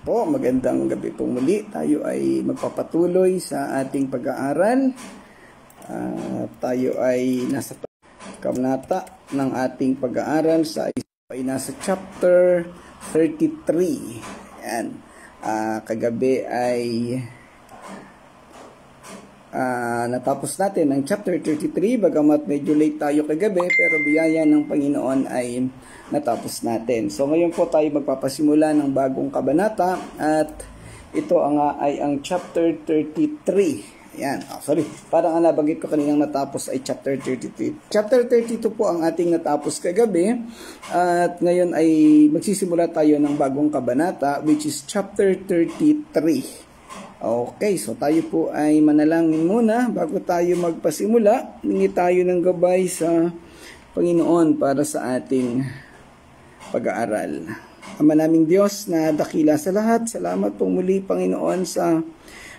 po, magandang gabi po muli. Tayo ay magpapatuloy sa ating pag-aaral. Tayo ay nasa kabanata ng ating pag-aaral ay nasa chapter 33. Yan. Kagabi ay natapos natin ang chapter 33, bagamat medyo late tayo kagabi, pero biyaya ng Panginoon ay natapos natin. So ngayon po tayo magpapasimula ng bagong kabanata at ito ay ang chapter 33. Ayan. Sorry, parang nabanggit ko kaninang natapos ay chapter 33. Chapter 32 po ang ating natapos kagabi at ngayon ay magsisimula tayo ng bagong kabanata, which is chapter 33. Okay, so tayo po ay manalangin muna bago tayo magpasimula. Hingi tayo ng gabay sa Panginoon para sa ating pag-aaral. Ama naming Diyos na dakila sa lahat, salamat po muli Panginoon sa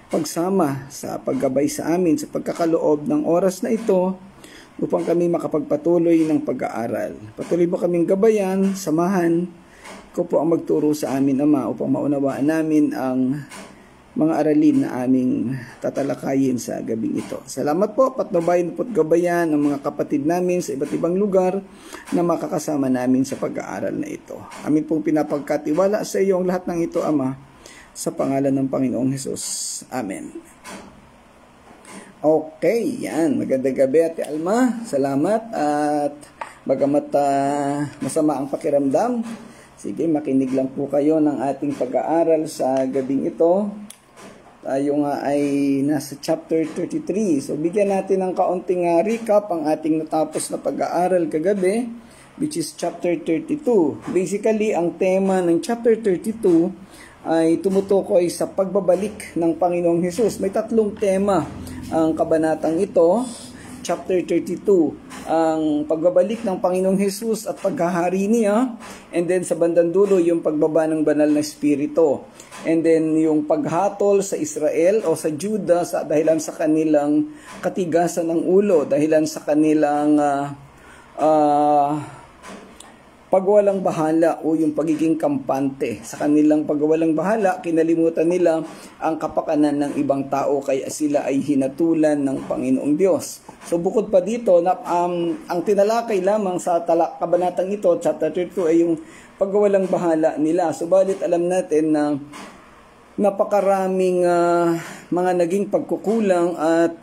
pagsama, sa paggabay sa amin, sa pagkakaloob ng oras na ito upang kami makapagpatuloy ng pag-aaral. Patuloy mo kaming gabayan, samahan ko po ang magturo sa amin, Ama, upang maunawaan namin ang mga aralin na aming tatalakayin sa gabing ito. Salamat po, patnubayan po at gabayan ng mga kapatid namin sa iba't ibang lugar na makakasama namin sa pag-aaral na ito. Amin pong pinapagkatiwala sa iyo ang lahat ng ito, Ama, sa pangalan ng Panginoong Hesus. Amen. Okay, yan. Magandang gabi, Ate Alma. Salamat. At bagamat masama ang pakiramdam, sige, makinig lang po kayo ng ating pag-aaral sa gabing ito. Tayo nga ay nasa chapter 33. So, bigyan natin ng kaunting recap ang ating natapos na pag-aaral kagabi, which is chapter 32. Basically, ang tema ng chapter 32 ay tumutukoy sa pagbabalik ng Panginoong Hesus. May tatlong tema ang kabanatang ito. Chapter 32, ang pagbabalik ng Panginoong Hesus at paghahari niya. And then sa bandang dulo, yung pagbaba ng banal na espiritu. And then yung paghatol sa Israel o sa Juda dahilan sa kanilang katigasan ng ulo, dahilan sa kanilang pagwalang bahala o yung pagiging kampante. Sa kanilang pagwalang bahala, kinalimutan nila ang kapakanan ng ibang tao kaya sila ay hinatulan ng Panginoong Diyos. So bukod pa dito, ang tinalakay lamang sa kabanatang ito, chapter 32, ay yung pagwalang bahala nila. Subalit alam natin na napakaraming mga naging pagkukulang at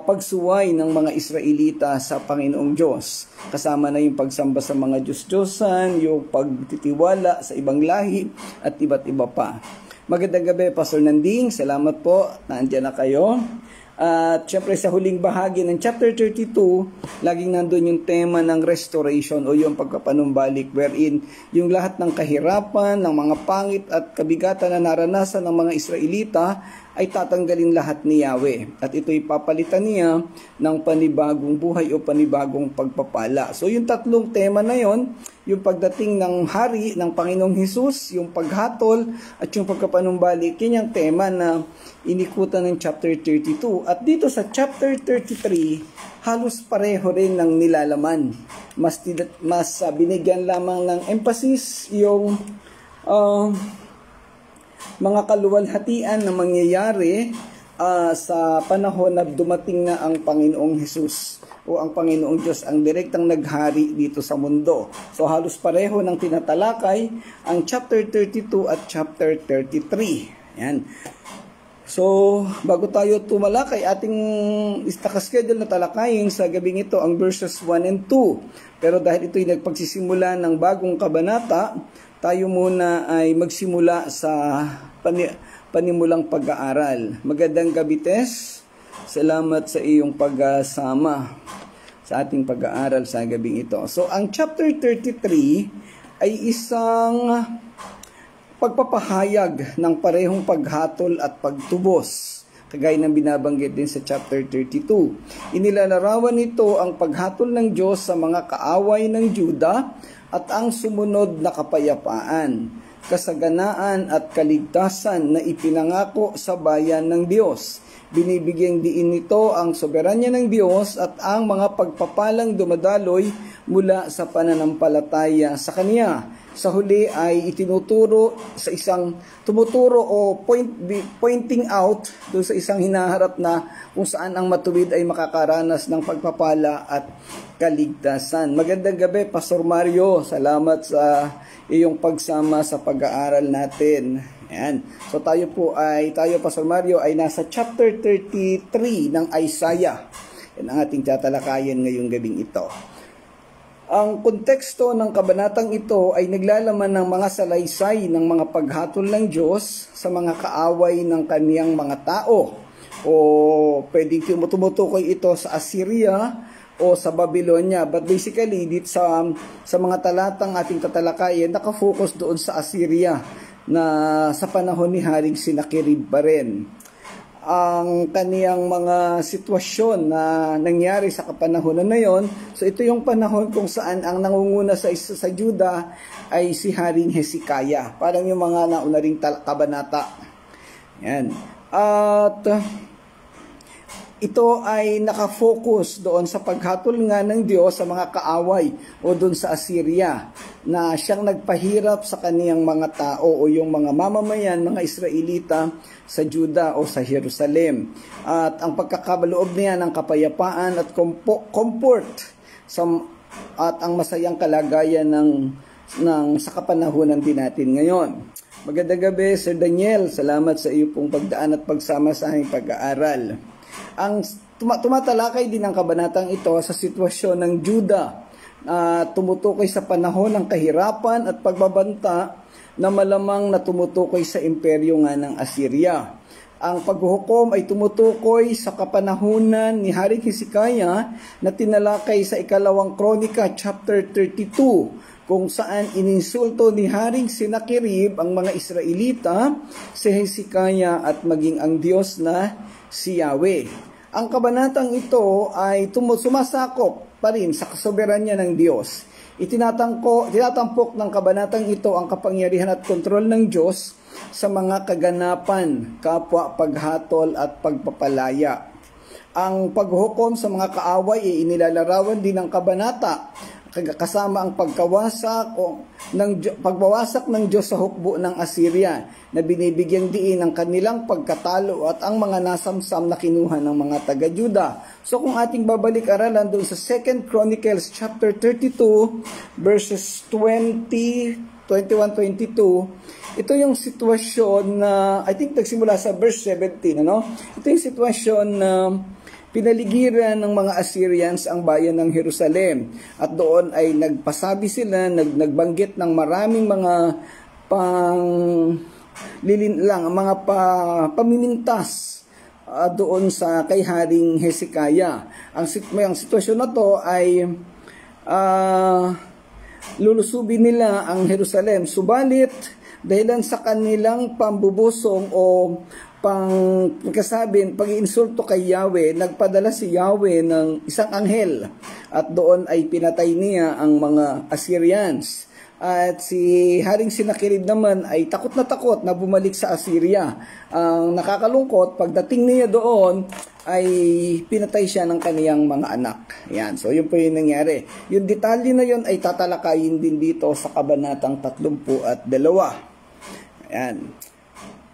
pagsuway ng mga Israelita sa Panginoong Diyos. Kasama na yung pagsamba sa mga Diyos-Diyosan, yung pagtitiwala sa ibang lahi, at iba't iba pa. Magandang gabi, Pastor Nanding. Salamat po, nandiyan na kayo. At syempre sa huling bahagi ng chapter 32, laging nandun yung tema ng restoration o yung pagkapanumbalik, wherein yung lahat ng kahirapan, ng mga pangit at kabigatan na naranasan ng mga Israelita ay tatanggalin lahat ni Yahweh. At ito'y papalitan niya ng panibagong buhay o panibagong pagpapala. So yung tatlong tema na yon, yung pagdating ng hari ng Panginoong Hesus, yung paghatol at yung pagkapanumbalik, yun yung tema na inikutan ng chapter 32. At dito sa chapter 33, halos pareho rin ng nilalaman. Mas binigyan lamang ng emphasis yung mga kaluwalhatian na mangyayari sa panahon na dumating na ang Panginoong Hesus o ang Panginoong Diyos ang direktang naghari dito sa mundo. So halos pareho ng tinatalakay ang chapter 32 at chapter 33. Yan. So bago tayo tumalakay, ating nakaschedule na talakayin sa gabing ito ang verses 1 and 2. Pero dahil ito'y nagpagsisimula ng bagong kabanata, tayo muna ay magsimula sa panimulang pag-aaral. Magandang gabi, Tess. Salamat sa iyong pagsama sa ating pag-aaral sa gabing ito. So, ang chapter 33 ay isang pagpapahayag ng parehong paghatol at pagtubos, kagaya ng binabanggit din sa chapter 32. Inilalarawan nito ang paghatol ng Diyos sa mga kaaway ng Juda at ang sumunod na kapayapaan, kasaganaan at kaligtasan na ipinangako sa bayan ng Diyos. Binibigyang diin nito ang soberanya ng Diyos at ang mga pagpapalang dumadaloy mula sa pananampalataya sa Kanya. Sa huli ay itinuturo sa isang tumuturo o pointing out doon sa isang hinaharap na kung saan ang matuwid ay makakaranas ng pagpapala at kaligtasan. Magandang gabi, Pastor Mario. Salamat sa iyong pagsama sa pag-aaral natin. Ayan. So tayo, Pastor Mario, ay nasa chapter 33 ng Isaiah. Yan ang ating tatalakayin ngayong gabing ito. Ang konteksto ng kabanatang ito ay naglalaman ng mga salaysay ng mga paghatol ng Diyos sa mga kaaway ng kaniyang mga tao. O pwedeng tumutukoy ito sa Assyria o sa Babylonia. But basically, dito sa mga talatang ating tatalakayin, nakafocus doon sa Assyria na sa panahon ni Haring Senakherib pa rin. Ang kaniyang mga sitwasyon na nangyari sa kapanahonan na yon. So ito yung panahon kung saan ang nangunguna sa Juda ay si Haring Hezekiah. Parang yung mga nauna ring kabanata. Yan. At ito ay nakafocus doon sa paghatol nga ng Diyos sa mga kaaway o doon sa Assyria na siyang nagpahirap sa kaniyang mga tao o yung mga mamamayan, mga Israelita sa Juda o sa Jerusalem. At ang pagkakabaloob niya ng kapayapaan at comfort at ang masayang kalagayan sa kapanahunan din natin ngayon. Magandang gabi, Sir Daniel. Salamat sa iyo pong pagdaan at pagsama sa aming pag-aaral. Ang tumatalakay din ang kabanatang ito sa sitwasyon ng Juda na tumutukoy sa panahon ng kahirapan at pagbabanta na malamang na tumutukoy sa imperyo nga ng Assyria. Ang paghuhukom ay tumutukoy sa kapanahunan ni Haring Hezekiah na tinalakay sa ikalawang Kronika chapter 32 kung saan ininsulto ni Haring Senakherib ang mga Israelita, si Hezekiah at maging ang Diyos na si Yahweh. Ang kabanatang ito ay sumasakop pa rin sa kasoberanya ng Diyos. Tinatampok ng kabanatang ito ang kapangyarihan at kontrol ng Diyos sa mga kaganapan, kapwa, paghatol at pagpapalaya. Ang paghukom sa mga kaaway ay inilalarawan din ng kabanata kasama ang pagbawasak ng Diyos sa hukbo ng Assyria na binibigyang diin ang kanilang pagkatalo at ang mga nasamsam na kinuha ng mga taga-Juda. So kung ating babalik-aralan doon sa 2 Chronicles chapter 32 verses 21-22, ito yung sitwasyon na I think nagsimula sa verse 17, ano? Ito yung sitwasyon na pinaligiran ng mga Assyrians ang bayan ng Jerusalem. At doon ay nagpasabi sila, nagbanggit ng maraming mga pamimintas doon sa kay Haring Hezekiah. Ang sitwasyon na to ay lulusubin nila ang Jerusalem. Subalit, dahilan sa kanilang pambubusong o pag-iinsulto kay Yahweh, nagpadala si Yahweh ng isang anghel at doon ay pinatay niya ang mga Assyrians. At si Haring Senakherib naman ay takot na bumalik sa Assyria. Ang nakakalungkot, pagdating niya doon ay pinatay siya ng kaniyang mga anak. Yan. So yun po yung nangyari. Yung detalye na yun ay tatalakayin din dito sa kabanatang 32. Yan.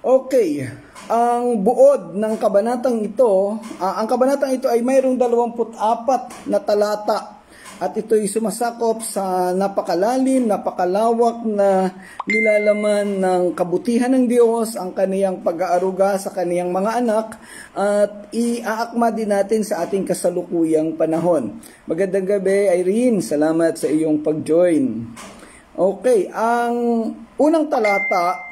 Okay. Ang buod ng kabanatang ito, ang kabanatang ito ay mayroong 24 na talata at ito ay sumasakop sa napakalalim, napakalawak na nilalaman ng kabutihan ng Diyos, ang kaniyang pag-aaruga sa kaniyang mga anak at iaakma din natin sa ating kasalukuyang panahon. Magandang gabi, Irene. Salamat sa iyong pag-join. Okay, ang unang talata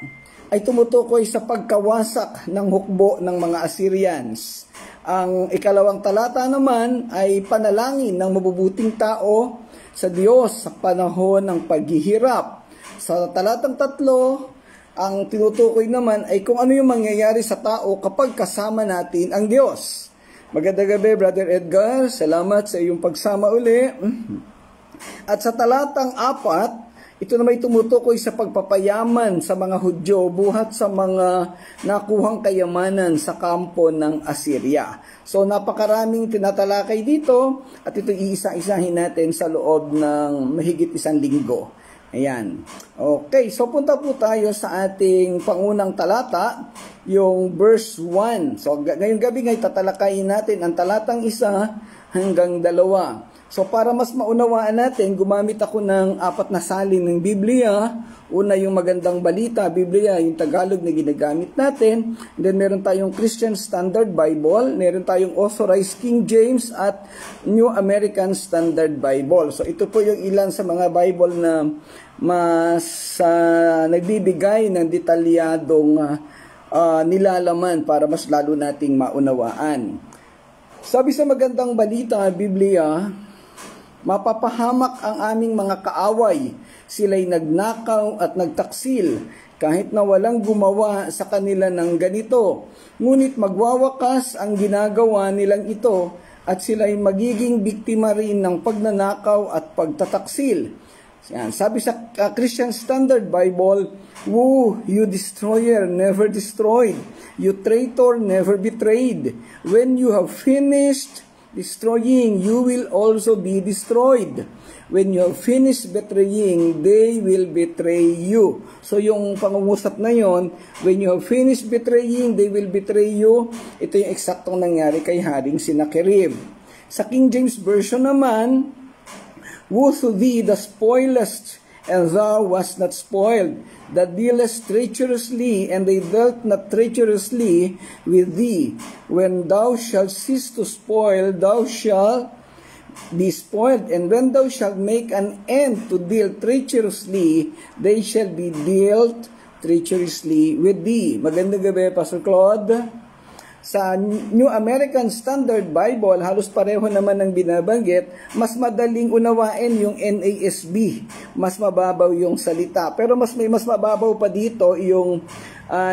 ay tumutukoy sa pagkawasak ng hukbo ng mga Assyrians. Ang ikalawang talata naman ay panalangin ng mabubuting tao sa Diyos sa panahon ng paghihirap. Sa talatang 3, ang tinutukoy naman ay kung ano yung mangyayari sa tao kapag kasama natin ang Diyos. Magandang gabi, Brother Edgar. Salamat sa iyong pagsama uli. At sa talatang 4, Ito na may tumutukoy sa pagpapayaman sa mga Hudyo buhat sa mga nakuhang kayamanan sa kampo ng Assyria. So napakaraming tinatalakay dito at ito iisa-isahin natin sa loob ng mahigit 1 linggo. Ayan. Okay, so punta po tayo sa ating pangunang talata, yung verse 1. So ngayong gabi ngayon tatalakayin natin ang talatang 1 hanggang 2. So para mas maunawaan natin, gumamit ako ng 4 na salin ng Biblia. Una yung Magandang Balita, Biblia, yung Tagalog na ginagamit natin. And then meron tayong Christian Standard Bible, meron tayong Authorized King James at New American Standard Bible. So ito po yung ilan sa mga Bible na mas nagbibigay ng detalyadong nilalaman para mas lalo nating maunawaan. Sabi sa Magandang Balita, Biblia, mapapahamak ang aming mga kaaway, sila'y nagnakaw at nagtaksil, kahit na walang gumawa sa kanila ng ganito. Ngunit magwawakas ang ginagawa nilang ito, at sila'y magiging biktima rin ng pagnanakaw at pagtataksil. Yan. Sabi sa Christian Standard Bible, "Woo, you destroyer, never destroyed. You traitor, never betrayed. When you have finished destroying, you will also be destroyed. When you have finished betraying, they will betray you." So yung pangungusap na yon, when you have finished betraying, they will betray you. Ito yung eksaktong nangyari kay Haring Sennacherib. Sa King James Version naman, "Woe to thee, the spoilest, and thou wast not spoiled, that dealest treacherously, and they dealt not treacherously with thee. When thou shalt cease to spoil, thou shalt be spoiled, and when thou shalt make an end to deal treacherously, they shall be dealt treacherously with thee." Magandang gabi, Pastor Claude. Sa New American Standard Bible, halos pareho naman ang binabanggit, mas madaling unawain yung NASB. Mas mababaw yung salita. Pero mas mababaw pa dito yung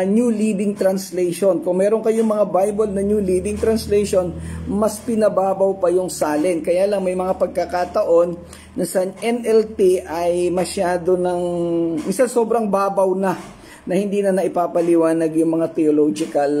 New Living Translation. Kung meron kayong mga Bible na New Living Translation, mas pinababaw pa yung salin. Kaya lang may mga pagkakataon na sa NLT ay masyado isa sobrang babaw na hindi na naipapaliwanag yung mga theological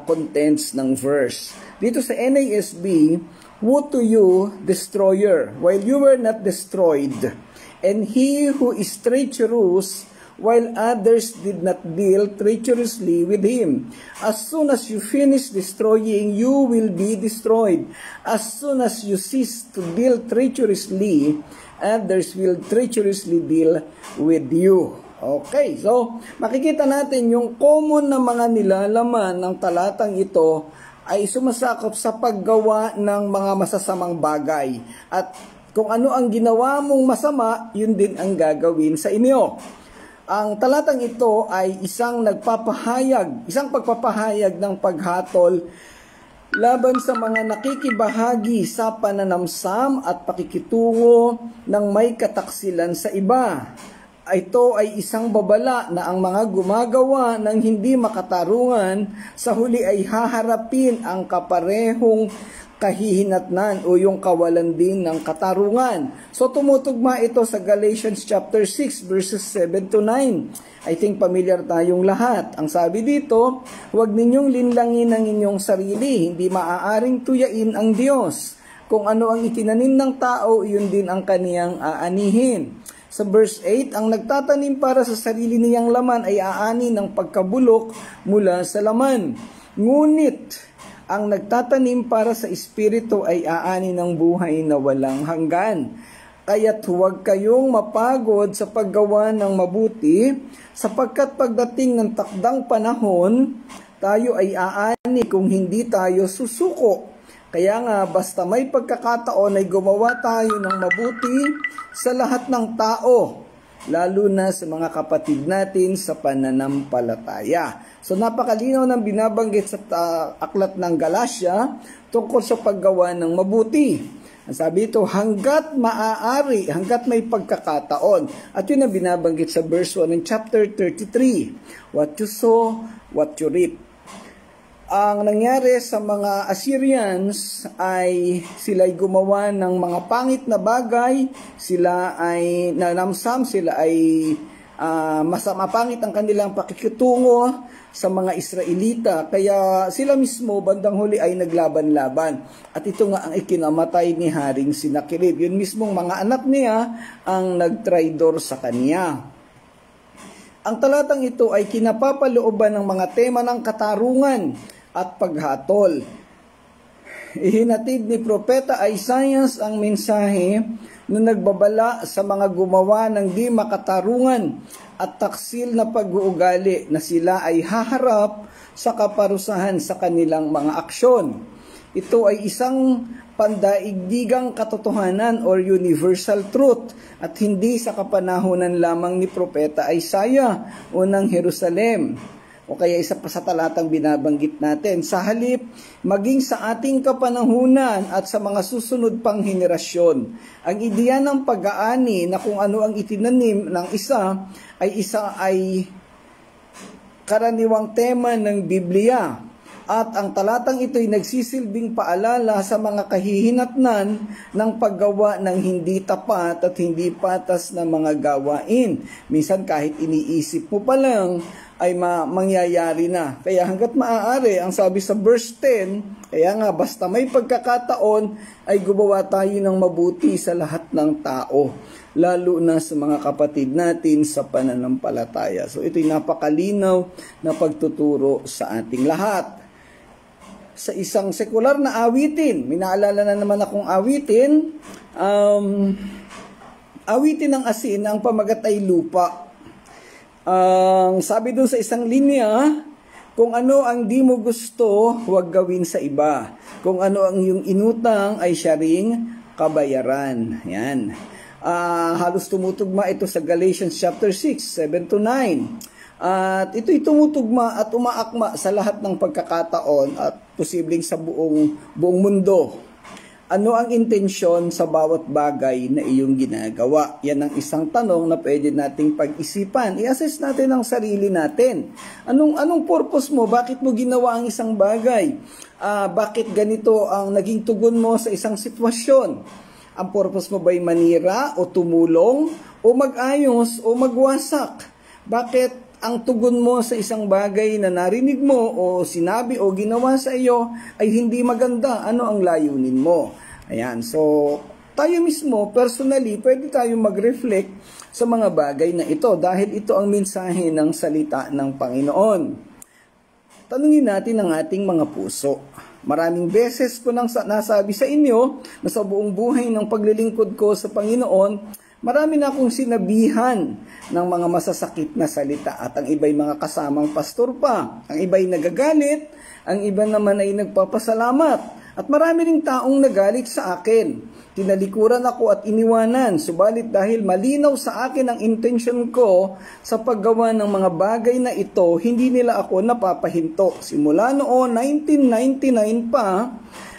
contents ng verse. Dito sa NASB, "Woe to you, destroyer, while you were not destroyed, and he who is treacherous, while others did not deal treacherously with him. As soon as you finish destroying, you will be destroyed. As soon as you cease to deal treacherously, others will treacherously deal with you." Okay, so makikita natin yung common na mga nilalaman ng talatang ito ay sumasakop sa paggawa ng mga masasamang bagay. At kung ano ang ginawa mong masama, yun din ang gagawin sa inyo. Ang talatang ito ay isang pagpapahayag ng paghatol laban sa mga nakikibahagi sa pananamsam at pakikitungo ng may kataksilan sa iba. Ito ay isang babala na ang mga gumagawa ng hindi makatarungan sa huli ay haharapin ang kaparehong kahihinatnan o yung kawalan din ng katarungan. So tumutugma ito sa Galatians chapter 6 verses 7 to 9. I think familiar tayong lahat. Ang sabi dito, "Huwag ninyong linlangin ang inyong sarili, hindi maaaring tuyain ang Diyos. Kung ano ang itinanim ng tao, yun din ang kaniyang aanihin." Sa verse 8, "Ang nagtatanim para sa sarili niyang laman ay aani ng pagkabulok mula sa laman. Ngunit ang nagtatanim para sa espiritu ay aani ng buhay na walang hanggan. Kaya't huwag kayong mapagod sa paggawa ng mabuti, sapagkat pagdating ng takdang panahon, tayo ay aani kung hindi tayo susuko. Kaya nga, basta may pagkakataon ay gumawa tayo ng mabuti sa lahat ng tao, lalo na sa mga kapatid natin sa pananampalataya." So napakalinaw ng binabanggit sa aklat ng Galatia tungkol sa paggawa ng mabuti. Ang sabi ito, hanggat maaari, hanggat may pagkakataon. At yun ang binabanggit sa verse 1 ng chapter 33. What you sow, what you reap. Ang nangyari sa mga Assyrians ay sila'y gumawa ng mga pangit na bagay, sila ay nanamsam, sila ay mapangit ang kanilang pakikitungo sa mga Israelita, kaya sila mismo bandang huli ay naglaban-laban. At ito nga ang ikinamatay ni Haring Senakherib. Yun mismong mga anak niya ang nagtraidor sa kanya. Ang talatang ito ay kinapapalooban ng mga tema ng katarungan at paghatol. Ihinatid ni Propeta Isaiah ang mensahe na nagbabala sa mga gumawa ng di makatarungan at taksil na pag-uugali na sila ay haharap sa kaparusahan sa kanilang mga aksyon. Ito ay isang pandaigdigang katotohanan or universal truth at hindi sa kapanahunan lamang ni Propeta Isaiah o ng Jerusalem. O kaya isa pa sa talatang binabanggit natin. Sa halip, maging sa ating kapanahunan at sa mga susunod pang henerasyon. Ang ideya ng pag-aani na kung ano ang itinanim ng isa ay karaniwang tema ng Biblia. At ang talatang ito ay nagsisilbing paalala sa mga kahihinatnan ng paggawa ng hindi tapat at hindi patas na mga gawain. Minsan kahit iniisip mo pa lang ay mangyayari na. Kaya hanggat maaari, ang sabi sa verse 10, kaya nga basta may pagkakataon ay gumawa tayo ng mabuti sa lahat ng tao, lalo na sa mga kapatid natin sa pananampalataya. So ito'y napakalinaw na pagtuturo sa ating lahat. Sa isang sekular na awitin, minaalala na naman akong awitin, awitin ng asin, ang pamagat ay lupa. Sabi dun sa isang linya, kung ano ang di mo gusto, huwag gawin sa iba. Kung ano ang iyong inutang, ay siya ring kabayaran. Yan. Halos tumutugma ito sa Galatians chapter 6, 7-9. At ito'y tumutugma at umaakma sa lahat ng pagkakataon at posibleng sa buong mundo. Ano ang intensyon sa bawat bagay na iyong ginagawa? Yan ang isang tanong na pwede nating pag-isipan. I-assess natin ang sarili natin. Anong purpose mo? Bakit mo ginawa ang isang bagay? Bakit ganito ang naging tugon mo sa isang sitwasyon? Ang purpose mo ba'y manira o tumulong o mag-ayos o magwasak? Bakit ang tugon mo sa isang bagay na narinig mo o sinabi o ginawa sa iyo ay hindi maganda? Ano ang layunin mo? Ayan, so tayo mismo, personally, pwede tayo mag-reflect sa mga bagay na ito dahil ito ang mensahe ng salita ng Panginoon. Tanungin natin ang ating mga puso. Maraming beses ko nang nasabi sa inyo na sa buong buhay ng paglilingkod ko sa Panginoon, marami na akong sinabihan ng mga masasakit na salita at ang iba'y mga kasamang pastor pa. Ang iba'y nagagalit, ang iba naman ay nagpapasalamat. At marami ring taong nagalit sa akin. Tinalikuran ako at iniwanan. Subalit dahil malinaw sa akin ang intention ko sa paggawa ng mga bagay na ito, hindi nila ako napapahinto. Simula noon, 1999 pa,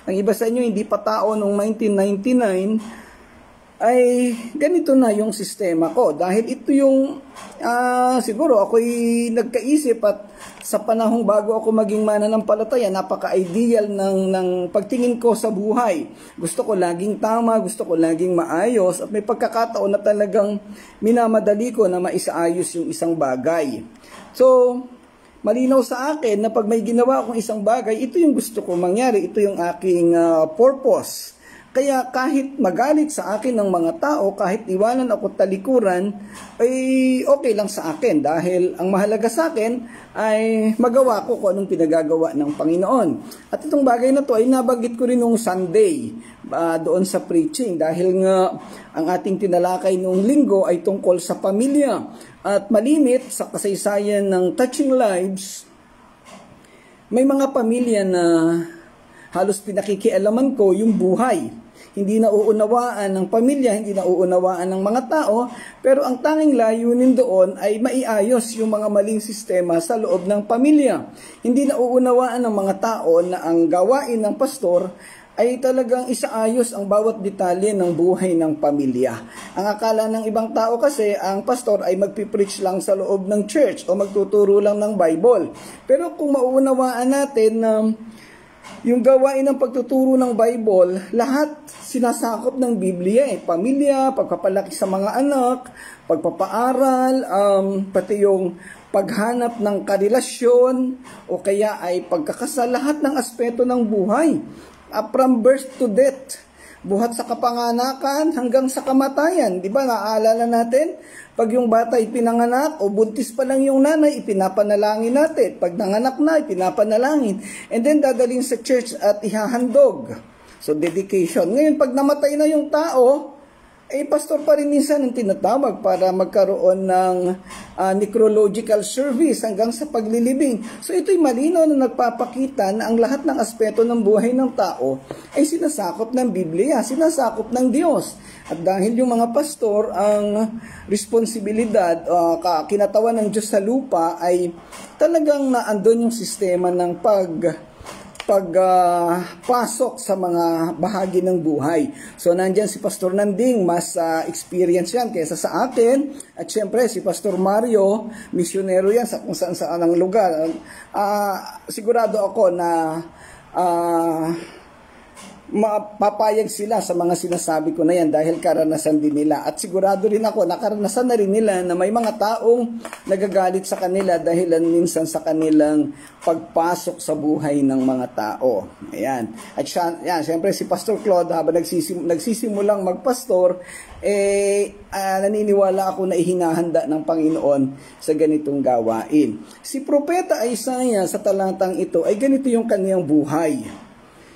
ang iba sa inyo hindi pa tao noong 1999, ay ganito na yung sistema ko. Dahil ito yung, siguro ako'y nagkaisip at sa panahong bago ako maging mananampalataya, napaka-ideal ng pagtingin ko sa buhay. Gusto ko laging tama, gusto ko laging maayos, at may pagkakataon na talagang minamadali ko na maisaayos yung isang bagay. So, malinaw sa akin na pag may ginawa akong isang bagay, ito yung gusto ko mangyari, ito yung aking purpose. Kaya kahit magalit sa akin ng mga tao, kahit iwanan ako talikuran, ay okay lang sa akin. Dahil ang mahalaga sa akin ay magawa ko kung anong pinagagawa ng Panginoon. At itong bagay na to ay nabanggit ko rin nung Sunday doon sa preaching. Dahil nga ang ating tinalakay noong linggo ay tungkol sa pamilya. At malimit sa kasaysayan ng Touching Lives, may mga pamilya na halos pinakikialaman ko yung buhay. Hindi nauunawaan ng pamilya, hindi nauunawaan ng mga tao, pero ang tanging layunin doon ay maiayos yung mga maling sistema sa loob ng pamilya. Hindi nauunawaan ng mga tao na ang gawain ng pastor ay talagang isaayos ang bawat detalye ng buhay ng pamilya. Ang akala ng ibang tao kasi, ang pastor ay magpipreach lang sa loob ng church o magtuturo lang ng Bible. Pero kung mauunawaan natin na yung gawain ng pagtuturo ng Bible, lahat sinasakop ng Biblia pamilya, pagpapalaki sa mga anak, pagpapaaral, pati yung paghanap ng karelasyon, o kaya ay pagkakasal, lahat ng aspeto ng buhay. From birth to death, buhat sa kapanganakan hanggang sa kamatayan. Di ba, naaalala natin? Pag yung bata ay pinanganak o buntis pa lang yung nanay, ipinapanalangin natin. Pag nanganak na, ipinapanalangin. And then dadalhin sa church at ihahandog. So, dedication. Ngayon, pag namatay na yung tao, pastor pa rin minsan ang tinatawag para magkaroon ng necrological service hanggang sa paglilibing. So ito'y malinaw na nagpapakita na ang lahat ng aspeto ng buhay ng tao ay sinasakop ng Biblia, sinasakop ng Diyos. At dahil yung mga pastor, ang responsibilidad, kinatawan ng Diyos sa lupa ay talagang naandun yung sistema ng pagpasok sa mga bahagi ng buhay. So nandyan si Pastor Nanding, mas experience yan kaysa sa atin. At syempre si Pastor Mario, misyonero yan sa kung saan ang lugar. Sigurado ako na mapapayag sila sa mga sinasabi ko na yan dahil karanasan din nila. At sigurado rin ako, nakaranasan na rin nila na may mga taong nagagalit sa kanila dahilan minsan sa kanilang pagpasok sa buhay ng mga tao. Ayan. At yan, siyempre si Pastor Claude, habang nagsisimulang magpastor, naniniwala ako na ihinahanda ng Panginoon sa ganitong gawain. Si Propeta Isaiah sa talatang ito ay ganito yung kaniyang buhay.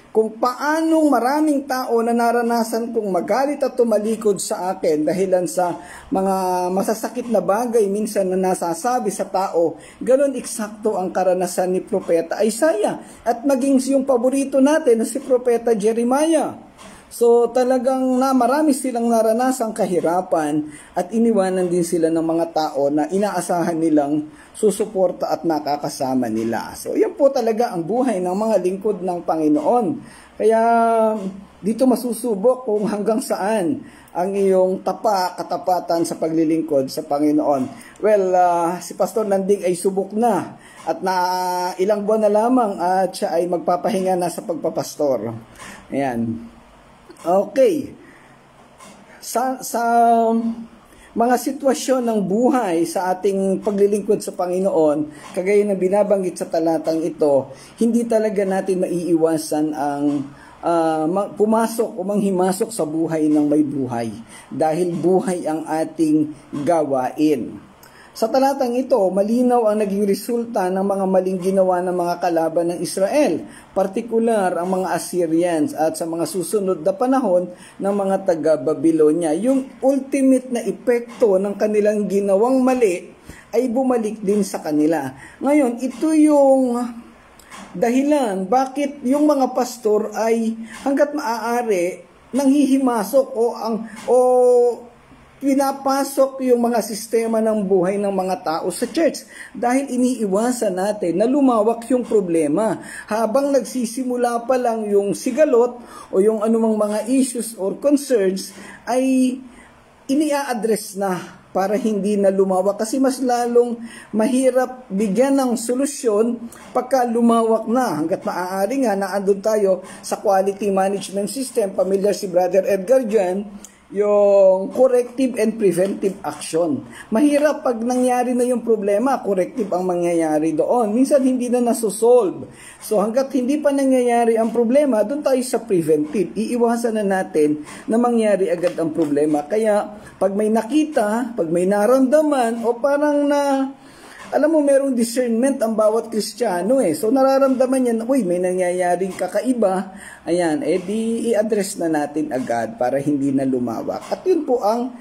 Kung paanong maraming tao na naranasan kong magalit at tumalikod sa akin dahilan sa mga masasakit na bagay minsan na nasasabi sa tao, ganon eksakto ang karanasan ni Propeta Isaiah. At maging yung paborito natin na si Propeta Jeremiah. So talagang marami silang naranasang kahirapan at iniwanan din sila ng mga tao na inaasahan nilang susuporta at nakakasama nila. So yan po talaga ang buhay ng mga lingkod ng Panginoon. Kaya dito masusubok kung hanggang saan ang iyong katapatan sa paglilingkod sa Panginoon. Well, si Pastor Nanding ay subok na at na ilang buwan na lamang at siya ay magpapahinga na sa pagpapastor. Ayan. Okay. Sa mga sitwasyon ng buhay sa ating paglilingkod sa Panginoon, kagaya na binabanggit sa talatang ito, hindi talaga natin maiiwasan ang pumasok o manghimasok sa buhay ng may buhay dahil buhay ang ating gawain. Sa talatang ito, malinaw ang naging resulta ng mga maling ginawa ng mga kalaban ng Israel, partikular ang mga Assyrians at sa mga susunod na panahon ng mga taga-Babylonia. Yung ultimate na epekto ng kanilang ginawang mali ay bumalik din sa kanila. Ngayon, ito yung dahilan bakit yung mga pastor ay hanggat maaari nanghihimasok o pinapasok yung mga sistema ng buhay ng mga tao sa church dahil iniiwasan natin na lumawak yung problema. Habang nagsisimula pa lang yung sigalot o yung anumang mga issues or concerns ay ini-address na para hindi na lumawak kasi mas lalong mahirap bigyan ng solusyon pagka lumawak na. Hanggat maaari nga naandun tayo sa quality management system, familiar si Brother Edgar dyan, yung corrective and preventive action. Mahirap pag nangyari na yung problema, corrective ang mangyayari doon. Minsan hindi na nasosolve. So hanggat hindi pa nangyayari ang problema, doon tayo sa preventive. Iiwasan na natin na mangyari agad ang problema. Kaya pag may nakita, pag may naramdaman, o parang alam mo, merong discernment ang bawat Kristiyano So nararamdaman niya, uy, may nangyayaring kakaiba. Ayan, i-address na natin agad para hindi na lumawak. At yun po ang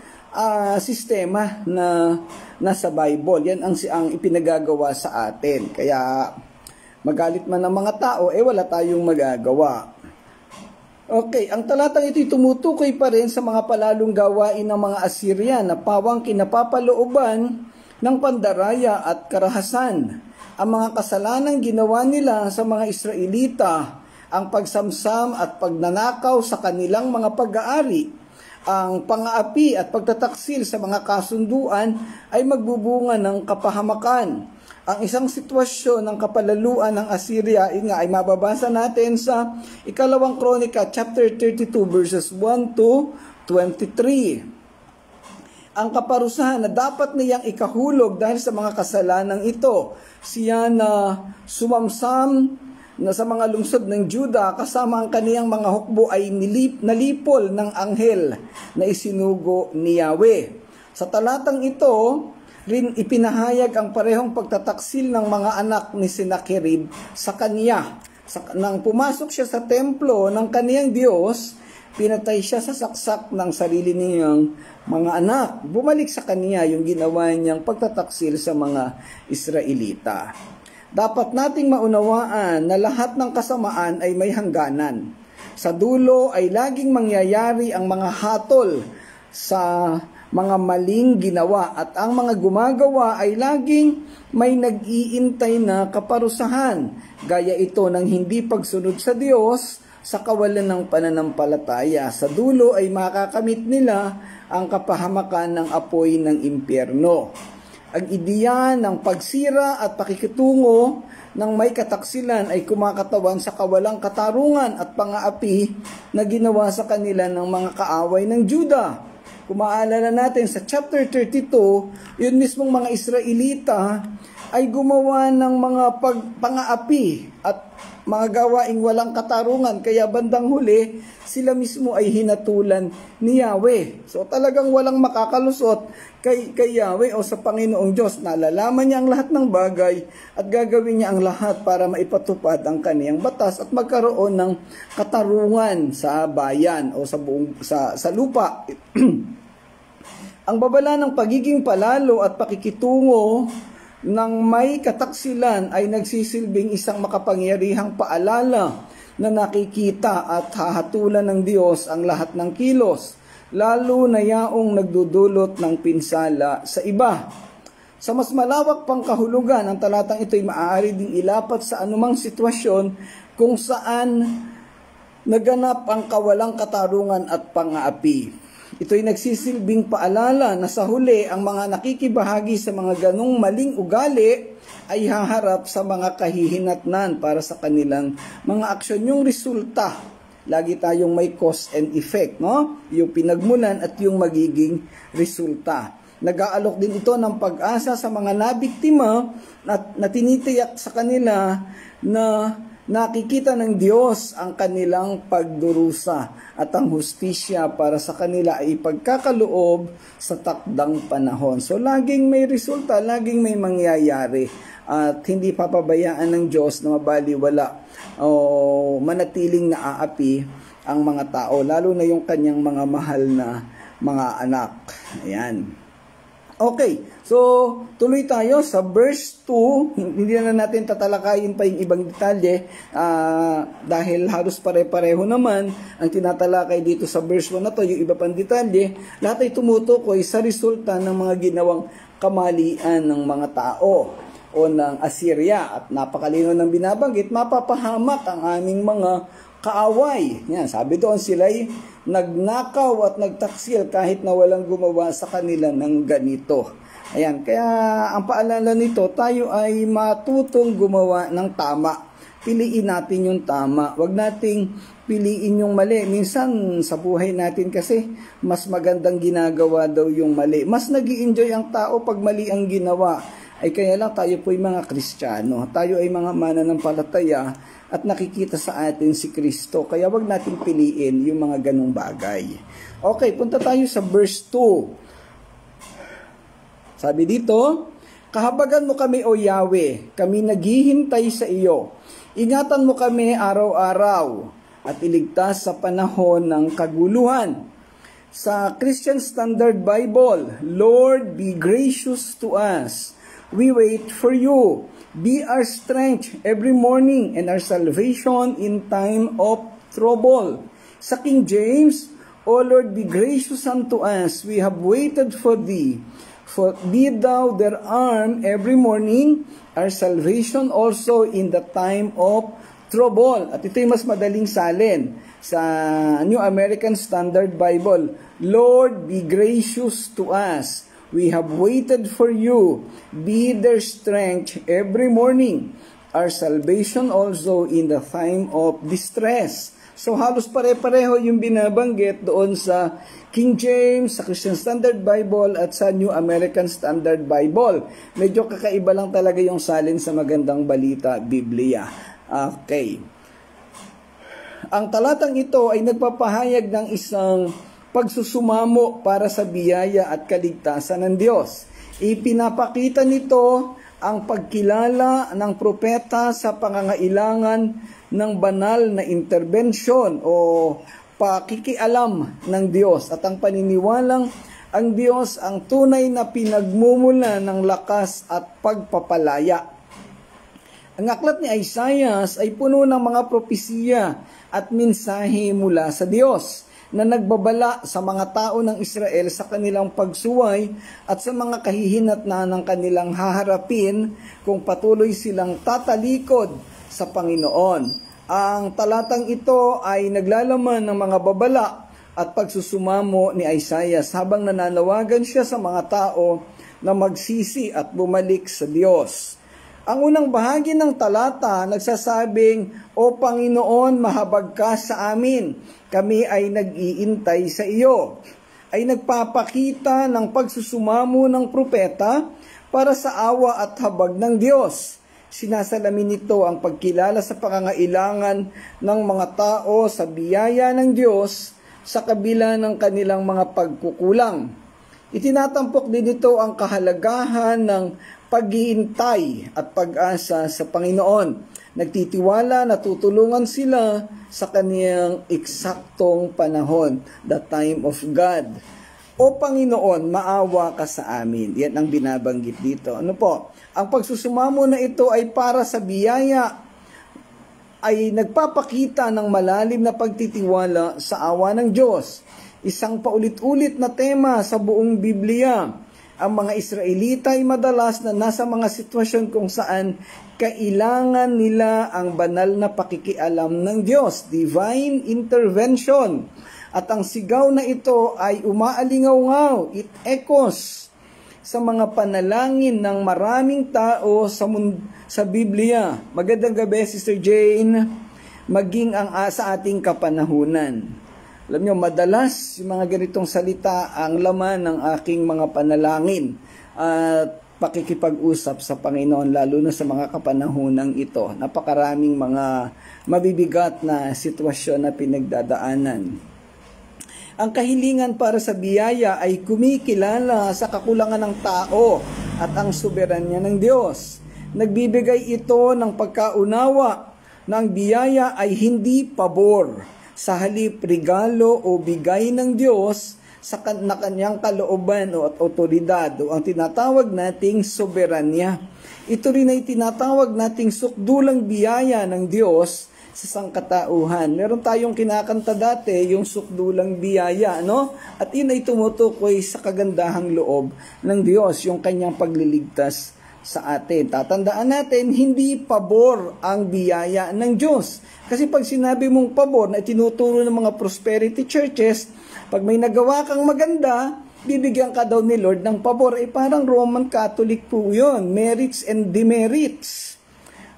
sistema na nasa Bible. Yan ang ipinagagawa sa atin. Kaya magalit man ang mga tao, wala tayong magagawa. Okay, ang talatang ito'y tumutukoy pa rin sa mga palalong gawain ng mga Assyrian na pawang kinapapalooban ng pandaraya at karahasan. Ang mga kasalanang ginawa nila sa mga Israelita ang pagsamsam at pagnanakaw sa kanilang mga pag-aari, ang pang-aapi at pagtataksil sa mga kasunduan ay magbubunga ng kapahamakan. Ang isang sitwasyon ng kapalaluan ng Assyria ay mababasa natin sa Ikalawang Kronika chapter 32 verses 1 to 23. Ang kaparusahan na dapat niyang ikahulog dahil sa mga kasalanang ito, siya na sumamsam na sa mga lungsod ng Juda kasama ang kaniyang mga hukbo ay nalipol ng anghel na isinugo ni Yahweh. Sa talatang ito, rin ipinahayag ang parehong pagtataksil ng mga anak ni Sennacherib sa kanya. Nang pumasok siya sa templo ng kaniyang Diyos, pinatay siya sa saksak ng sarili niyang mga anak. Bumalik sa kanya yung ginawa niyang pagtataksil sa mga Israelita. Dapat nating maunawaan na lahat ng kasamaan ay may hangganan. Sa dulo ay laging mangyayari ang mga hatol sa mga maling ginawa at ang mga gumagawa ay laging may nag-iintay na kaparusahan. Gaya ito ng hindi pagsunod sa Diyos sa kawalan ng pananampalataya. Sa dulo ay makakamit nila ang kapahamakan ng apoy ng impyerno. Ang ideya ng pagsira at pakikitungo ng may kataksilan ay kumakatawan sa kawalang katarungan at pang-aapi na ginawa sa kanila ng mga kaaway ng Juda. Kung maalala natin sa chapter 32, yun mismong mga Israelita ay gumawa ng mga pang-aapi at mga gawaing walang katarungan, kaya bandang huli sila mismo ay hinatulan ni Yahweh. So talagang walang makakalusot kay Yahweh o sa Panginoong Diyos. Nalalaman niya ang lahat ng bagay at gagawin niya ang lahat para maipatupad ang kaniyang batas at magkaroon ng katarungan sa bayan o sa lupa. Ang babala ng pagiging palalo at pakikitungo ng may kataksilan ay nagsisilbing isang makapangyarihang paalala na nakikita at hahatulan ng Diyos ang lahat ng kilos, lalo na yaong nagdudulot ng pinsala sa iba. Sa mas malawak pang kahulugan, ang talatang ito ay maaari ding ilapat sa anumang sitwasyon kung saan naganap ang kawalang katarungan at pang-aapi. Ito'y nagsisilbing paalala na sa huli ang mga nakikibahagi sa mga ganong maling ugali ay haharap sa mga kahihinatnan para sa kanilang mga aksyon. Yung resulta, lagi tayong may cause and effect, no? Yung pinagmulan at yung magiging resulta. Nag-aalok din ito ng pag-asa sa mga nabiktima at tinitiyak sa kanila na nakikita ng Diyos ang kanilang pagdurusa at ang hustisya para sa kanila ay pagkakaloob sa takdang panahon. So laging may resulta, laging may mangyayari at hindi papabayaan ng Diyos na mabaliwala o manatiling naaapi ang mga tao, lalo na yung kanyang mga mahal na mga anak. Ayan. Okay, so tuloy tayo sa verse 2. Hindi na natin tatalakayin pa yung ibang detalye dahil halos pare-pareho naman ang tinatalakay dito sa verse 1 na to, yung iba pang detalye. Lahat ay tumutukoy sa resulta ng mga ginawang kamalian ng mga tao o ng Assyria. At napakalino ng binabanggit, mapapahamak ang aming mga kaaway. Yan, sabi doon sila'y nagnakaw at nagtaksil kahit na walang gumawa sa kanila ng ganito. Ayan, kaya ang paalala nito, tayo ay matutong gumawa ng tama. Piliin natin yung tama. Huwag nating piliin yung mali. Minsan sa buhay natin kasi, mas magandang ginagawa daw yung mali. Mas nag-i-enjoy ang tao pag mali ang ginawa. Ay kaya lang tayo po ay mga Kristiyano. Tayo ay mga mananampalataya at nakikita sa atin si Kristo. Kaya wag nating piliin yung mga ganong bagay. Okay, punta tayo sa verse 2. Sabi dito, kahabagan mo kami o Yahweh, kami naghihintay sa iyo. Ingatan mo kami araw-araw at iligtas sa panahon ng kaguluhan. Sa Christian Standard Bible, Lord, be gracious to us. We wait for you. Be our strength every morning and our salvation in time of trouble. Sa King James, O Lord, be gracious unto us. We have waited for thee. For be thou their arm every morning, our salvation also in the time of trouble. At ito'y mas madaling salin sa New American Standard Bible. Lord, be gracious to us. We have waited for you. Be their strength every morning. Our salvation also in the time of distress. So halos pare-pareho yung binabanggit doon sa King James, sa Christian Standard Bible at sa New American Standard Bible. Medyo kakaiba lang talaga yung salin sa Magandang Balita, Biblia. Okay. Ang talatang ito ay nagpapahayag ng isang pagsusumamo para sa biyaya at kaligtasan ng Diyos. Ipinapakita nito ang pagkilala ng propeta sa pangangailangan ng banal na intervensyon o pakikialam ng Diyos at ang paniniwalang ang Diyos ang tunay na pinagmumula ng lakas at pagpapalaya. Ang aklat ni Isaiah ay puno ng mga propesiya at mensahe mula sa Diyos na nagbabala sa mga tao ng Israel sa kanilang pagsuway at sa mga kahihinatnan ng kanilang haharapin kung patuloy silang tatalikod sa Panginoon. Ang talatang ito ay naglalaman ng mga babala at pagsusumamo ni Isaiah habang nananawagan siya sa mga tao na magsisi at bumalik sa Diyos. Ang unang bahagi ng talata nagsasabing, O Panginoon, mahabag ka sa amin. Kami ay nag-iintay sa iyo. Ay nagpapakita ng pagsusumamo ng propeta para sa awa at habag ng Diyos. Sinasalamin nito ang pagkilala sa pangangailangan ng mga tao sa biyaya ng Diyos sa kabila ng kanilang mga pagkukulang. Itinatampok din ito ang kahalagahan ng paghihintay at pag-asa sa Panginoon. Nagtitiwala na tutulungan sila sa kaniyang eksaktong panahon, the time of God. O Panginoon, maawa ka sa amin. Yan ang binabanggit dito. Ano po? Ang pagsusumamo na ito ay para sa biyaya, ay nagpapakita ng malalim na pagtitiwala sa awa ng Diyos. Isang paulit-ulit na tema sa buong Biblia. Ang mga Israelita ay madalas na nasa mga sitwasyon kung saan kailangan nila ang banal na pakikialam ng Diyos, divine intervention. At ang sigaw na ito ay umaalingaw-ngaw, it echoes sa mga panalangin ng maraming tao sa Biblia. Magandang gabi, Sister Jane, maging ang sa ating kapanahunan. Alam nyo, madalas yung mga ganitong salita ang laman ng aking mga panalangin at pakikipag-usap sa Panginoon, lalo na sa mga kapanahunang ito. Napakaraming mga mabibigat na sitwasyon na pinagdadaanan. Ang kahilingan para sa biyaya ay kumikilala sa kakulangan ng tao at ang soberanya ng Diyos. Nagbibigay ito ng pagkaunawa na ang biyaya ay hindi pabor, sa halip regalo o bigay ng Diyos sa kanyang kalooban o at otoridad o ang tinatawag nating soberanya. Ito rin ay tinatawag nating sukdulang biyaya ng Diyos sa sangkatauhan. Meron tayong kinakanta dati, yung sukdulang biyaya, no? At yun ay tumutukoy sa kagandahang loob ng Diyos, yung kanyang pagliligtas sa atin. Tatandaan natin, hindi pabor ang biyaya ng Diyos. Kasi pag sinabi mong pabor na tinuturo ng mga prosperity churches, pag may nagawa kang maganda, bibigyan ka daw ni Lord ng pabor. Parang Roman Catholic po yun, merits and demerits.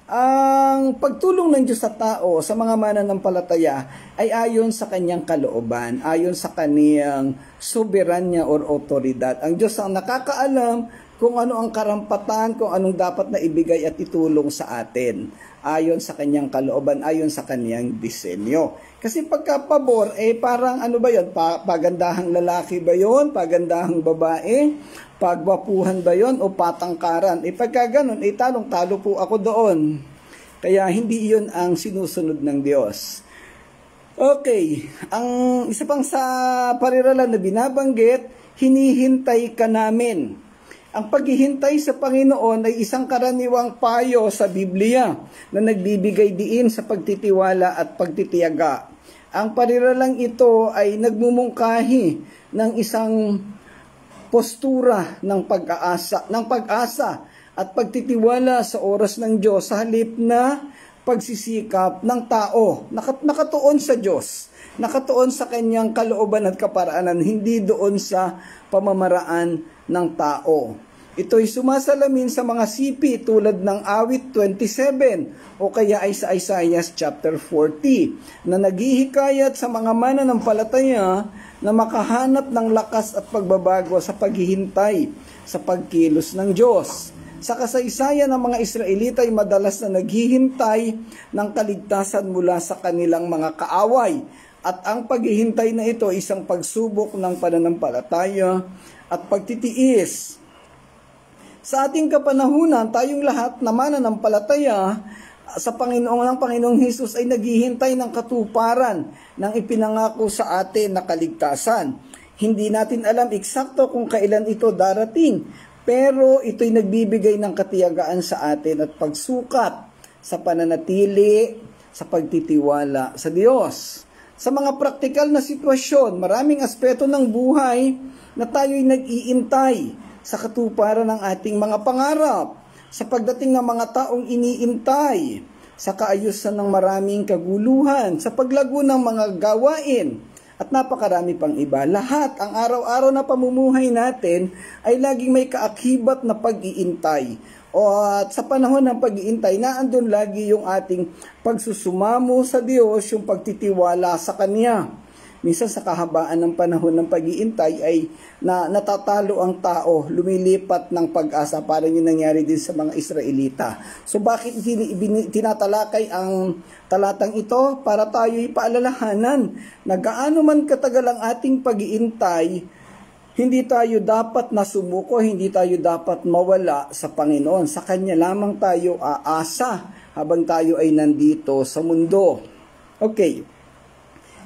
Ang pagtulong ng Diyos sa tao, sa mga mananampalataya, ay ayon sa kanyang kalooban, ayon sa kanyang soberanya or otoridad. Ang Diyos ang nakakaalam kung ano ang karampatan, kung anong dapat na ibigay at itulong sa atin, ayon sa kanyang kalooban, ayon sa kanyang disenyo. Kasi pagkapabor, parang ano ba yun? Pagandahang lalaki ba yun? Pagandahang babae? Pagwapuhan ba yun? O patangkaran? Pagka ganun, talong-talo po ako doon. Kaya hindi yun ang sinusunod ng Diyos. Okay, ang isa pang sa pariralan na binabanggit, hinihintay ka namin. Ang paghihintay sa Panginoon ay isang karaniwang payo sa Biblia na nagbibigay diin sa pagtitiwala at pagtitiyaga. Ang pariralang ito ay nagmumungkahi ng isang postura ng pag-asa at pagtitiwala sa oras ng Diyos sa halip na pagsisikap ng tao, nakatuon sa Diyos, nakatuon sa kanyang kalooban at kaparaanan, hindi doon sa pamamaraan ng tao. Ito'y sumasalamin sa mga sipi tulad ng awit 27 o kaya ay sa Isaiah chapter 40 na naghihikayat sa mga mananampalataya na makahanap ng lakas at pagbabago sa paghihintay sa pagkilos ng Diyos. Sa kasaysayan ng mga Israelita ay madalas na naghihintay ng kaligtasan mula sa kanilang mga kaaway. At ang paghihintay na ito ay isang pagsubok ng pananampalataya at pagtitiis. Sa ating kapanahunan, tayong lahat na mananampalataya sa Panginoong Hesus ay naghihintay ng katuparan ng ipinangako sa atin na kaligtasan. Hindi natin alam eksakto kung kailan ito darating, pero ito'y nagbibigay ng katiyagaan sa atin at pagsukat sa pananatili, sa pagtitiwala sa Diyos. Sa mga praktikal na sitwasyon, maraming aspeto ng buhay na tayo'y nag-iintay sa katuparan ng ating mga pangarap, sa pagdating ng mga taong iniintay, sa kaayusan ng maraming kaguluhan, sa paglago ng mga gawain, at napakarami pang iba. Lahat, ang araw-araw na pamumuhay natin ay laging may kaakibat na pag-iintay. At sa panahon ng pag-iintay, naandun lagi yung ating pagsusumamo sa Diyos, yung pagtitiwala sa Kanya. Minsan sa kahabaan ng panahon ng pag-iintay ay natatalo ang tao, lumilipat ng pag-asa, parang yung nangyari din sa mga Israelita. So bakit tinatalakay ang talatang ito? Para tayo'y paalalahanan na gaano man katagal ang ating pag-iintay, hindi tayo dapat nasumuko, hindi tayo dapat mawala sa Panginoon. Sa Kanya lamang tayo aasa habang tayo ay nandito sa mundo. Okay.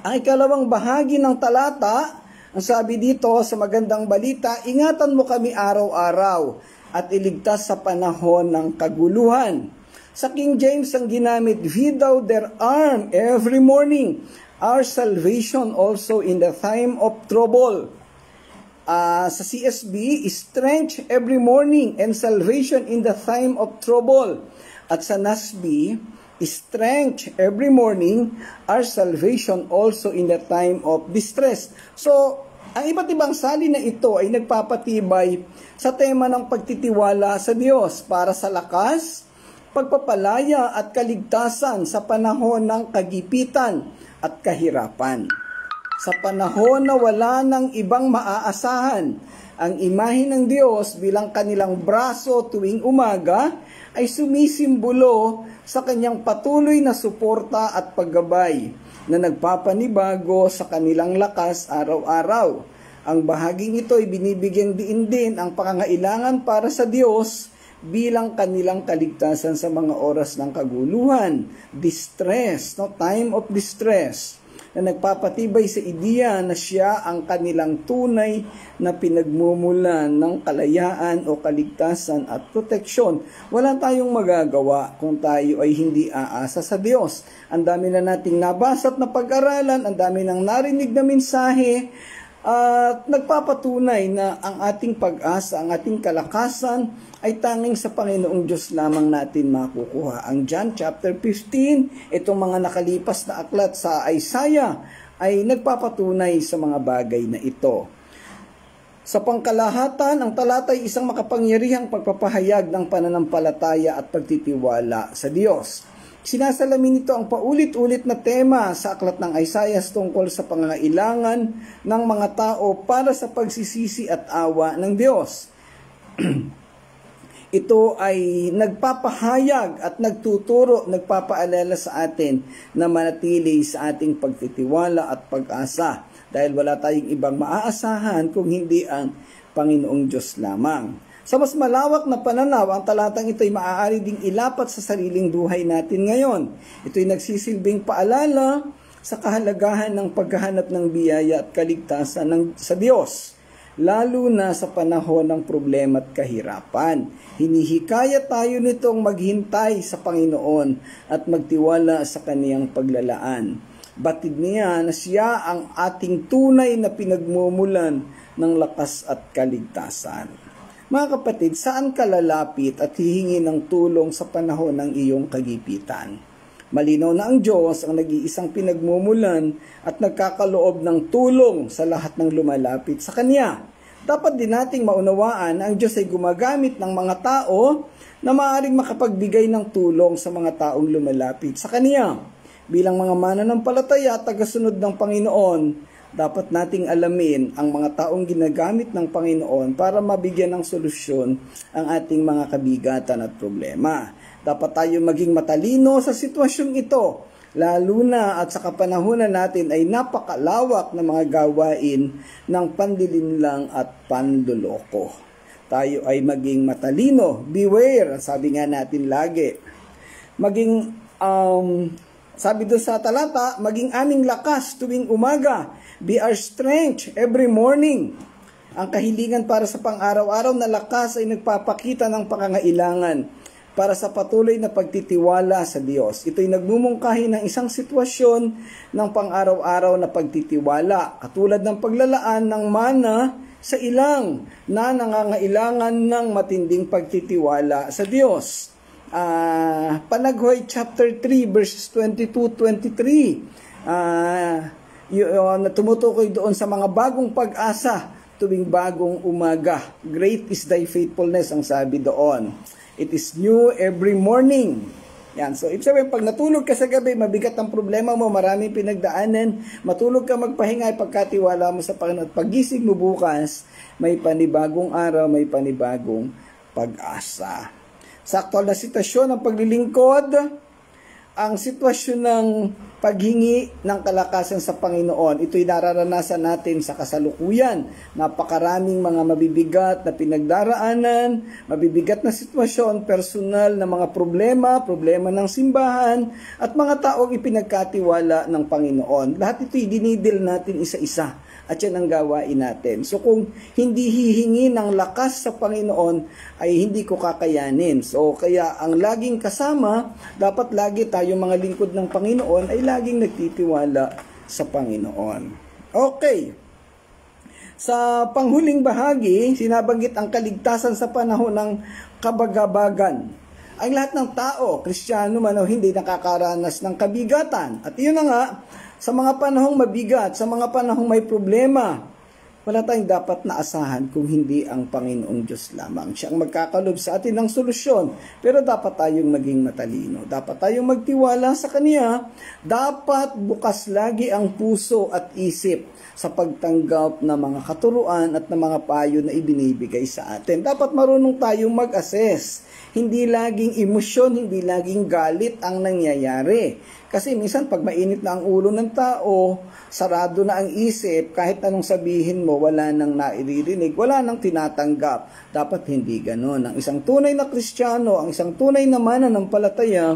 Ang ikalawang bahagi ng talata, ang sabi dito sa magandang balita, ingatan mo kami araw-araw at iligtas sa panahon ng kaguluhan. Sa King James ang ginamit, "Feed thou their arm every morning, our salvation also in the time of trouble." Sa CSB, "Strength every morning and salvation in the time of trouble." At sa NASB, "Strength every morning, our salvation also in the time of distress." So, ang iba't ibang salin na ito ay nagpapatibay sa tema ng pagtitiwala sa Diyos para sa lakas, pagpapalaya at kaligtasan sa panahon ng kagipitan at kahirapan. Sa panahon na wala ng ibang maaasahan, ang imahe ng Diyos bilang kanilang braso tuwing umaga ay sumisimbolo sa kanyang patuloy na suporta at paggabay na nagpapanibago sa kanilang lakas araw-araw. Ang bahaging ito ay binibigyang diin din ang pangangailangan para sa Diyos bilang kanilang kaligtasan sa mga oras ng kaguluhan, distress, time of distress, na nagpapatibay sa ideya na siya ang kanilang tunay na pinagmumulan ng kalayaan o kaligtasan at proteksyon. Wala tayong magagawa kung tayo ay hindi aasa sa Diyos. Ang dami na nating nabasa at napag-aralan, ang dami nang narinig na mensahe, at nagpapatunay na ang ating pag-asa, ang ating kalakasan ay tanging sa Panginoong Diyos lamang natin makukuha. Ang John chapter 15, itong mga nakalipas na aklat sa Isaiah ay nagpapatunay sa mga bagay na ito. Sa pangkalahatan, ang talata ay isang makapangyarihang pagpapahayag ng pananampalataya at pagtitiwala sa Diyos. Sinasalamin nito ang paulit-ulit na tema sa aklat ng Isaiah tungkol sa pangangailangan ng mga tao para sa pagsisisi at awa ng Diyos. Ito ay nagpapahayag at nagtuturo, nagpapaalala sa atin na manatili sa ating pagtitiwala at pag-asa dahil wala tayong ibang maaasahan kung hindi ang Panginoong Diyos lamang. Sa mas malawak na pananaw, ang talatang ito ay maaari ding ilapat sa sariling buhay natin ngayon. Ito ay nagsisilbing paalala sa kahalagahan ng paghahanap ng biyaya at kaligtasan sa Diyos, lalo na sa panahon ng problema at kahirapan. Hinihikayat tayo nitong maghintay sa Panginoon at magtiwala sa Kaniyang paglalaan. Batid niya na siya ang ating tunay na pinagmumulan ng lakas at kaligtasan. Mga kapatid, saan ka lalapit at hihingi ng tulong sa panahon ng iyong kagipitan? Malinaw na ang Diyos ang nag-iisang pinagmumulan at nagkakaloob ng tulong sa lahat ng lumalapit sa Kanya. Dapat din nating maunawaan na ang Diyos ay gumagamit ng mga tao na maaaring makapagbigay ng tulong sa mga taong lumalapit sa Kanya. Bilang mga mananampalataya at tagasunod ng Panginoon, dapat nating alamin ang mga taong ginagamit ng Panginoon para mabigyan ng solusyon ang ating mga kabigatan at problema. Dapat tayo maging matalino sa sitwasyong ito, lalo na at sa kapanahunan natin ay napakalawak na mga gawain ng panlilinlang at panluloko. Tayo ay maging matalino, beware, sabi nga natin lagi. Maging, sabi doon sa talata, maging aming lakas tuwing umaga, be our strength every morning. Ang kahilingan para sa pang-araw-araw na lakas ay nagpapakita ng pangangailangan para sa patuloy na pagtitiwala sa Diyos. Ito'y nagmumungkahi ng isang sitwasyon ng pang-araw-araw na pagtitiwala, katulad ng paglalaan ng mana sa ilang na nangangailangan ng matinding pagtitiwala sa Diyos. Panaghoy chapter 3 verses 22-23, na tumutukoy doon sa mga bagong pag-asa tuwing bagong umaga. Great is thy faithfulness, ang sabi doon. It is new every morning. Yan. So, ibig sabihin, pag natulog ka sa gabi, mabigat ang problema mo, maraming pinagdaanan, matulog ka magpahinga, pagkatiwala mo sa Panginoon. Pag-gising mo bukas, may panibagong araw, may panibagong pag-asa. Sa aktual na sitwasyon ng paglilingkod, ang sitwasyon ng paghingi ng kalakasan sa Panginoon, ito'y nararanasan natin sa kasalukuyan. Napakaraming mga mabibigat na pinagdaraanan, mabibigat na sitwasyon, personal na mga problema ng simbahan, at mga taong ipinagkatiwala ng Panginoon. Lahat ito'y dinidil natin isa-isa. At yan ang gawain natin. So kung hindi hihingi ng lakas sa Panginoon, ay hindi ko kakayanin. So kaya ang laging kasama, dapat lagi tayong mga lingkod ng Panginoon ay laging nagtitiwala sa Panginoon. Okay. Sa panghuling bahagi, sinabanggit ang kaligtasan sa panahon ng kabagabagan. Ang lahat ng tao, Kristiyano man o hindi, nakakaranas ng kabigatan. At iyon na nga, sa mga panahong mabigat, sa mga panahong may problema, wala tayong dapat na asahan kung hindi ang Panginoong Diyos lamang. Siya ang magkakalob sa atin ng solusyon. Pero dapat tayong maging matalino. Dapat tayong magtiwala sa Kanya. Dapat bukas lagi ang puso at isip sa pagtanggap ng mga katuruan at ng mga payo na ibinibigay sa atin. Dapat marunong tayong mag-assess. Hindi laging emosyon, hindi laging galit ang nangyayari. Kasi minsan pag mainit na ang ulo ng tao, sarado na ang isip, kahit anong sabihin mo, wala nang nairirinig, wala nang tinatanggap. Dapat hindi ganon. Ang isang tunay na Kristiyano, ang isang tunay na mananampalataya,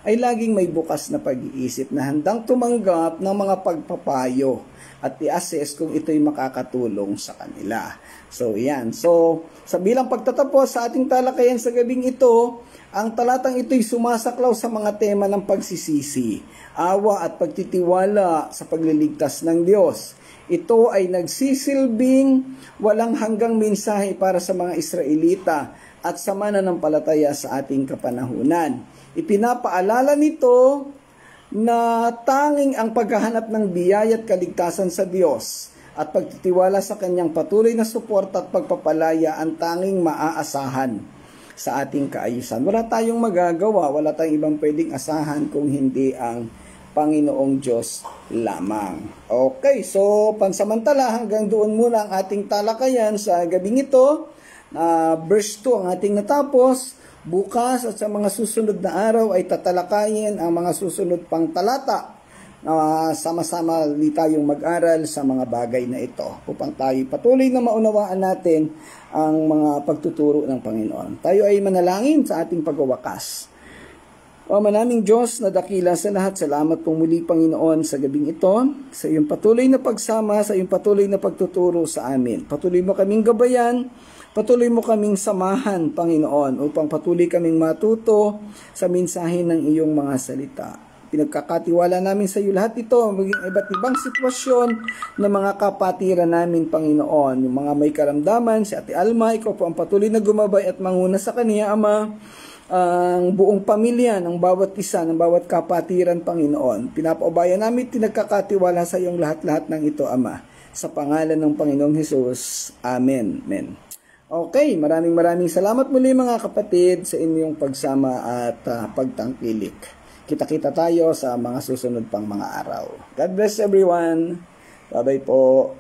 ay laging may bukas na pag-iisip na handang tumanggap ng mga pagpapayo at i-assess kung ito'y makakatulong sa kanila. So, yan. So, sa bilang pagtatapos sa ating talakayan sa gabing ito, ang talatang ito'y sumasaklaw sa mga tema ng pagsisisi, awa at pagtitiwala sa pagliligtas ng Diyos. Ito ay nagsisilbing walang hanggang mensahe para sa mga Israelita at sa mananampalataya sa ating kapanahunan. Ipinapaalala nito na tanging ang paghahanap ng biyaya at kaligtasan sa Diyos at pagtitiwala sa Kanyang patuloy na suporta at pagpapalaya ang tanging maaasahan sa ating kaayusan. Wala tayong magagawa, wala tayong ibang pwedeng asahan kung hindi ang Panginoong Diyos lamang. Okay, so pansamantala hanggang doon muna ang ating talakayan sa gabing ito. Verse 2 ang ating natapos. Bukas at sa mga susunod na araw ay tatalakayin ang mga susunod pang talata. Sama-sama tayong mag-aral sa mga bagay na ito upang tayo patuloy na maunawaan natin ang mga pagtuturo ng Panginoon. Tayo ay manalangin sa ating pagwawakas. O manaming Diyos na dakila sa lahat, salamat pong muli Panginoon sa gabing ito, sa iyong patuloy na pagsama, sa iyong patuloy na pagtuturo sa amin. Patuloy mo kaming gabayan, patuloy mo kaming samahan Panginoon upang patuloy kaming matuto sa mensahe ng iyong mga salita. Pinagkakatiwala namin sa iyo lahat ito, maging iba't ibang sitwasyon ng mga kapatiran namin, Panginoon. Yung mga may karamdaman, si Ate Alma, ikaw po ang patuloy na gumabay at manguna sa kaniya, Ama. ang buong pamilya ng bawat isa, ng bawat kapatiran, Panginoon. Pinapaubayan namin, tinagkakatiwala sa iyong lahat-lahat ng ito, Ama. Sa pangalan ng Panginoong Hesus. Amen. Amen. Okay, maraming salamat muli mga kapatid sa inyong pagsama at pagtangkilik. Kita-kita tayo sa mga susunod pang mga araw. God bless everyone. Bye-bye po.